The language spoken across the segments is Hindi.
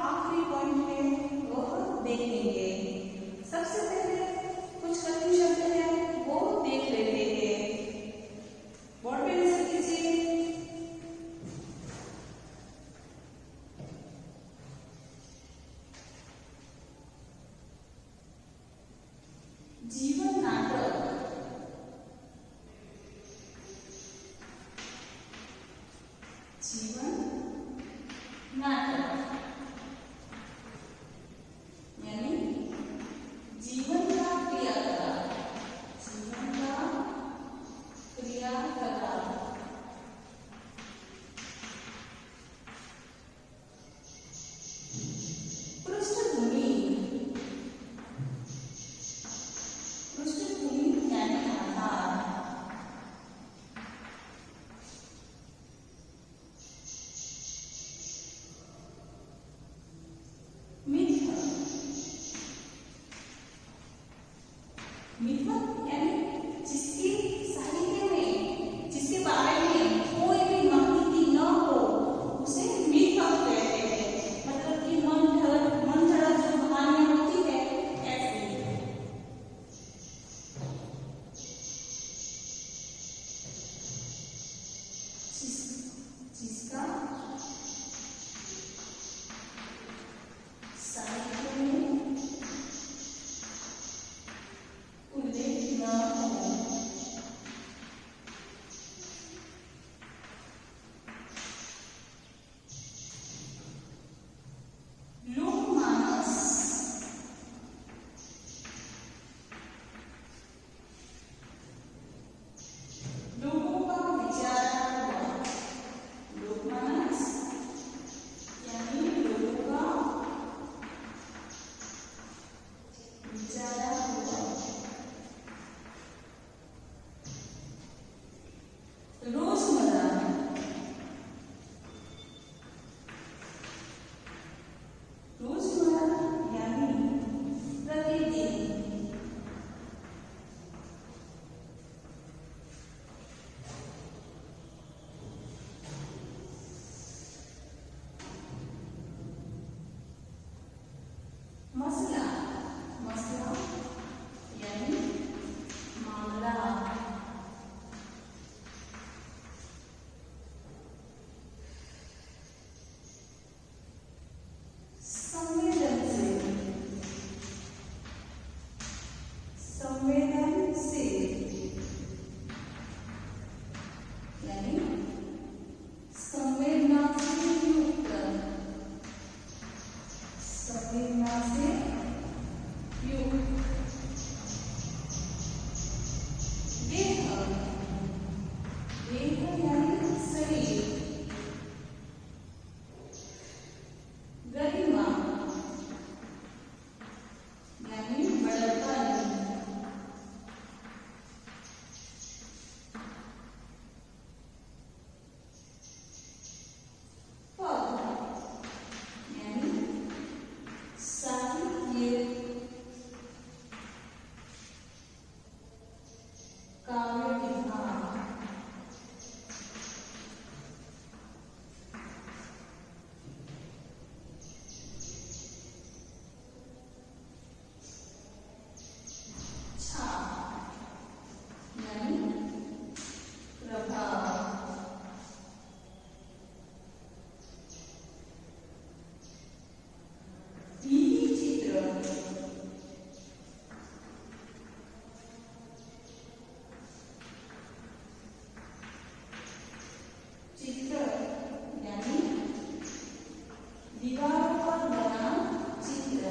आखिरी पॉइंट है वह देखेंगे। सबसे पहले कुछ कठिन शब्द है वो देख लेते हैं। बोर्ड पे नजर कीजिए। जीवन नाटक, जीवन नाटक यानी जीवन का क्रियाकलाप, जीवन का क्रियाकलाप। पृष्ठभूमि, पृष्ठभूमि यानी आधार। मिथक, मिथक यानी जिसकी साहित्य में, जिसके बारे में कोई भी माहिती न हो उसे मिथक कहते हैं। मतलब कि मन गढ़ंत जो कहानियां होती है ऐसी। जिसका साहित्य में उल्लेख न हो। लोकमानस, लोगों का विचारा हुआ। लोकमानस यानी लोगों का विचारा हुआ। रोजमर्रा, रोजमर्रा यानी प्रतिदिन। मसला, मसला यानी मामला। संवेदनशील, संवेदनशील यानी संवेदना से युक्त, संवेदना से युक्त। देह, देह यानी शरीर। गरिमा यानी बड़प्पन। पद यानी साहित्य, काव्य विभाग। छाप यानी प्रभाव। टीवी चित्र, चित्र यानी दीवारों पर बना चित्र।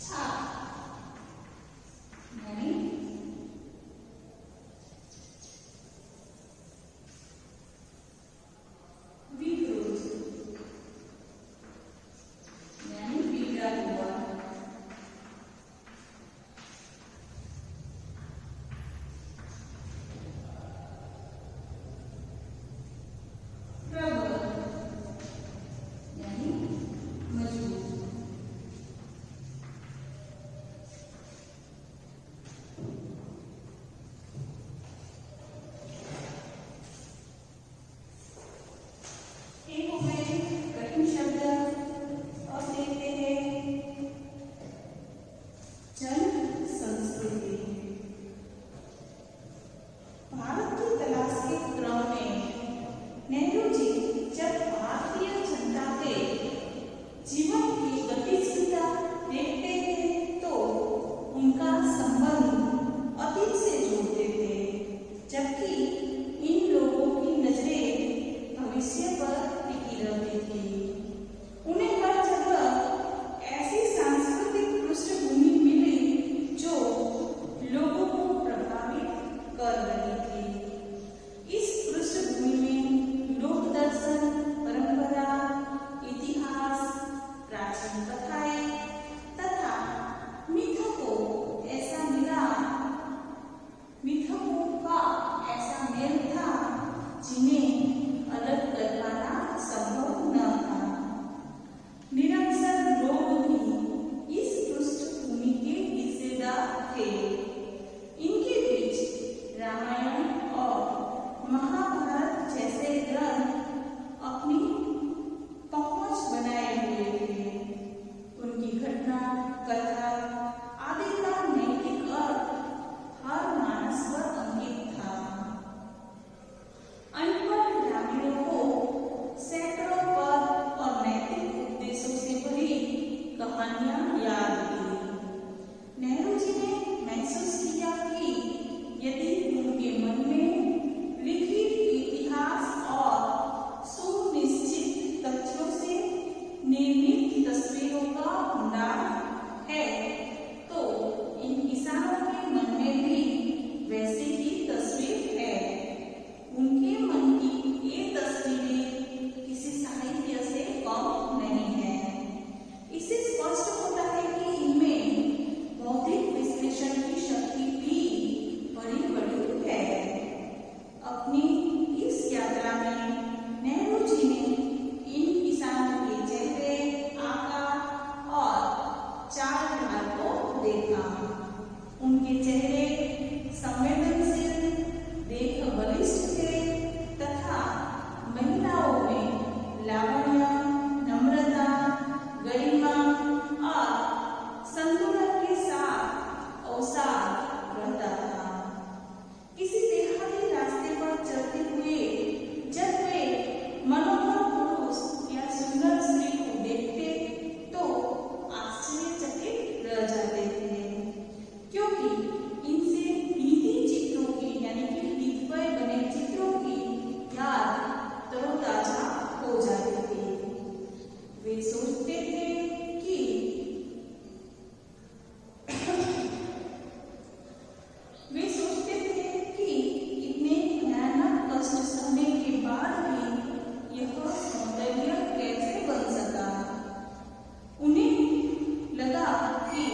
छाप यानी विकृत यानी बिगड़ा हुआ। जिन्हें अलग कर पाना संभव न था। निरक्षर लोग भी इस पृष्ठभूमि के हिस्सेदार थे। इनके बीच रामायण और महाभारत जैसे ग्रंथ अपनी पहुंच बनाए हुए थे। उनकी घटना कथा आदि का नैतिक अर्थ हर मानस पर अंकित था। अनपढ़ ग्रामीणों को सैकड़ों पद और नैतिक उपदेशों से भरी कहानियां याद थी। नेहरू जी ने महसूस किया कि यदि उनके मन में लिखित इतिहास और सुनिश्चित तथ्यों से निर्मित तस्वीरों का भंडार है, तो इन किसानों के मन में भी वैसी ही तस्वीर है। उनके मन की ये तस्वीरें किसी साहित्य से कम नहीं है। इससे स्पष्ट होता है कि इनमें बौद्धिक विश्लेषण की शक्ति भी बड़ी बड़ी है। अपनी इस यात्रा में नेहरू जी ने इन किसानों के चेहरे, आकार और चाल ढाल को देखा। उनके चेहरे संवेदनशील, देह बलिष्ठ थे तथा महिलाओं में लावण्य, नम्रता, गरिमा और संतुलन के साथ अवसाद रहता था। किसी देहाती रास्ते पर चलते हुए जब वे मनोहर पुरुष या सुंदर स्त्री को देखते तो आश्चर्यचकित रह जाते थे, क्योंकि इनसे बीती चित्रों की यानी कि बीतवे बने चित्रों की याद तरोताजा हो जाती थी। वे सोचते थे कि इतने भयानक कष्ट सहने के बाद भी यह सौंदर्य कैसे बन सका। उन्हें लगा कि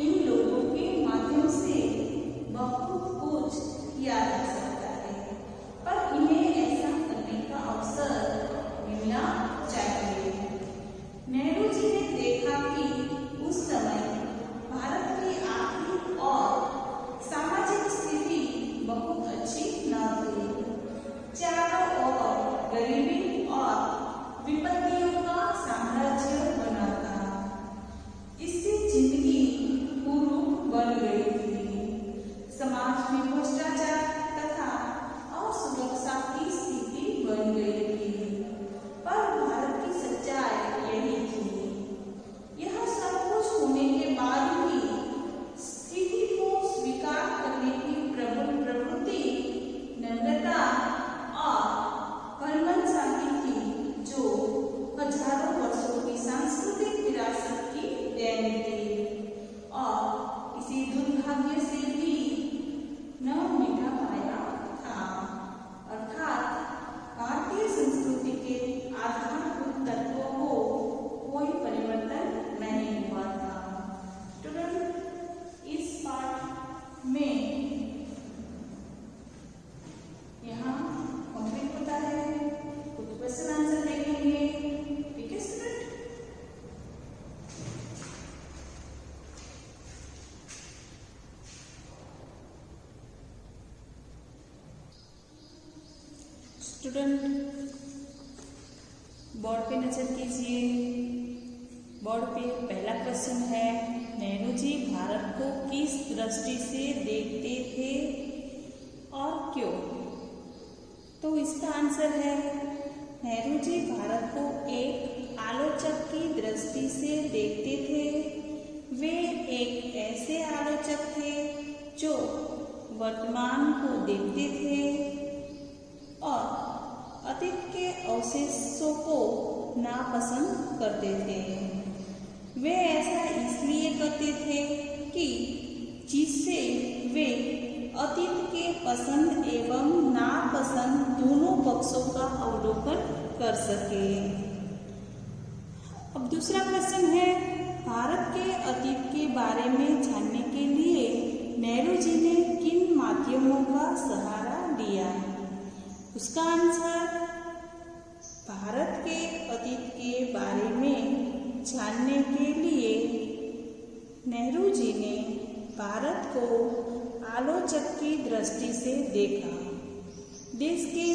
इन लोगों के माध्यम से बहुत कुछ किया जा सकता है, पर इन्हें ऐसा करने का अवसर मिलना चाहिए। नेहरू जी ने देखा कि उस समय भारत की आर्थिक और सामाजिक स्थिति बहुत अच्छी न थी। चारों ओर गरीबी और विपत्तियों का साम्राज्य बना था। इससे जिंदगी कुरूप बन गई थी। समाज में भ्रष्टाचार तथा असुरक्षा की स्थिति बन गई थी। पर भारत की सच्चाई यही थी। यह सब कुछ होने के बाद भी स्थिति को स्वीकार करने की प्रबल प्रवृत्ति, नम्रता और कर्मचारी थी, जो हजारों वर्षों की सांस्कृतिक विरासत की देन थी और इसी दुर्भाग्य से भी न मिटा पाया था। अर्थात भारतीय संस्कृति के आधारभूत तत्वों को कोई परिवर्तन नहीं हुआ था। स्टूडेंट, इस पाठ में यहाँ कंप्लीट होता है। कुछ क्वेश्चन आंसर देखेंगे। ठीक है स्टूडेंट? स्टूडेंट, बोर्ड पे नजर कीजिए। बोर्ड पे पहला क्वेश्चन है, नेहरू जी भारत को किस दृष्टि से देखते थे और क्यों? तो इसका आंसर है, नेहरू जी भारत को एक आलोचक की दृष्टि से देखते थे। वे एक ऐसे आलोचक थे जो वर्तमान को देखते थे और अतीत के अवशेषों को नापसंद करते थे। वे ऐसा इसलिए करते थे कि जिससे वे अतीत के पसंद एवं नापसंद दोनों पक्षों का अवलोकन कर सके। अब दूसरा क्वेश्चन है, भारत के अतीत के बारे में जानने के लिए नेहरू जी ने किन माध्यमों का सहारा लिया? उसका आंसर भारत के अतीत के बारे में जानने के लिए नेहरू जी ने भारत को आलोचक की दृष्टि से देखा। देश के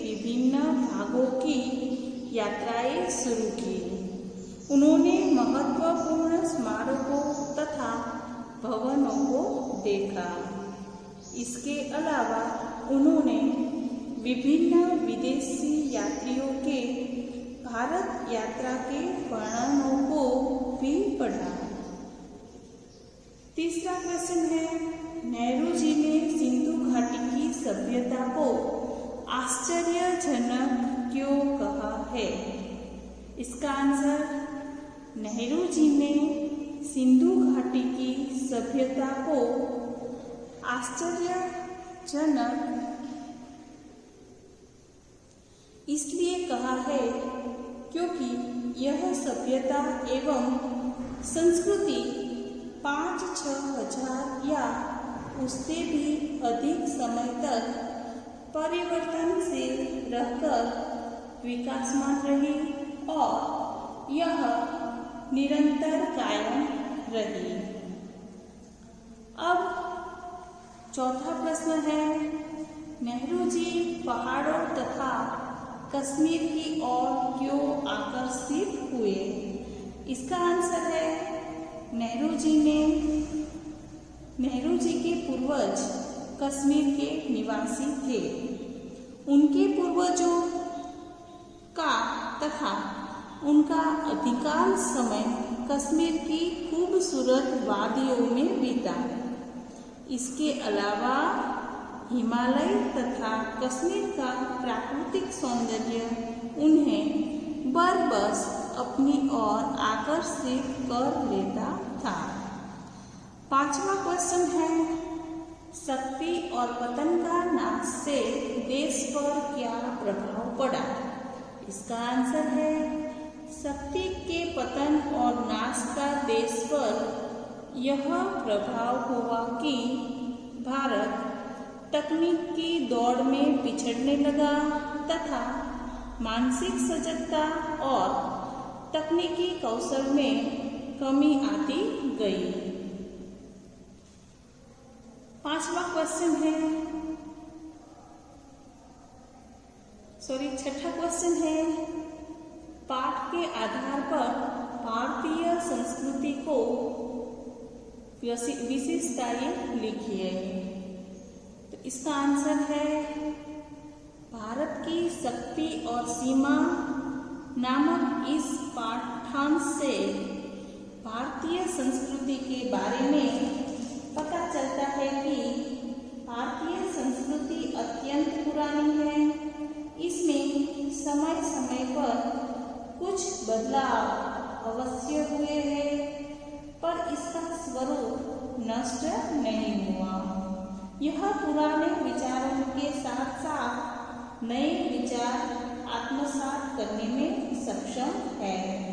विभिन्न भागों की यात्राएं शुरू की। उन्होंने महत्वपूर्ण स्मारकों तथा भवनों को देखा। इसके अलावा उन्होंने विभिन्न विदेशी यात्रियों के भारत यात्रा के वर्णनों को भी पढ़ा। तीसरा क्वेश्चन है, नेहरू जी ने सिंधु घाटी की सभ्यता को आश्चर्यजनक क्यों कहा है? इसका आंसर नेहरू जी ने सिंधु घाटी की सभ्यता को आश्चर्यजनक इसलिए कहा है क्योंकि यह सभ्यता एवं संस्कृति 5-6 हजार या उससे भी अधिक समय तक परिवर्तनशील रहकर विकासमान रही और यह निरंतर कायम रही। अब चौथा प्रश्न है, नेहरू जी पहाड़ों तथा कश्मीर की ओर क्यों आकर्षित हुए? इसका आंसर है, नेहरू जी के पूर्वज कश्मीर के निवासी थे। उनके पूर्वजों का तथा उनका अधिकांश समय कश्मीर की खूबसूरत वादियों में बीता। इसके अलावा हिमालय तथा कश्मीर का प्राकृतिक सौंदर्य उन्हें बरबस अपनी ओर आकर्षित कर लेता था। पांचवा क्वेश्चन है, शक्ति और पतन का नाश से देश पर क्या प्रभाव पड़ा? इसका आंसर है, शक्ति के पतन और नाश का देश पर यह प्रभाव हुआ कि भारत तकनीक की दौड़ में पिछड़ने लगा तथा मानसिक सजगता और तकनीकी कौशल में कमी आती गई। छठा क्वेश्चन है, पाठ के आधार पर भारतीय संस्कृति को विशेषताएं लिखिए। तो इसका आंसर है, भारत की शक्ति और सीमा नामक इस पाठ्यांश से भारतीय संस्कृति के बारे में पता चलता है कि भारतीय संस्कृति अत्यंत पुरानी है। इसमें समय समय पर कुछ बदलाव अवश्य हुए हैं, पर इसका स्वरूप नष्ट नहीं हुआ। यह पुराने विचारों के साथ साथ नए विचार आत्मसात करने में सक्षम है।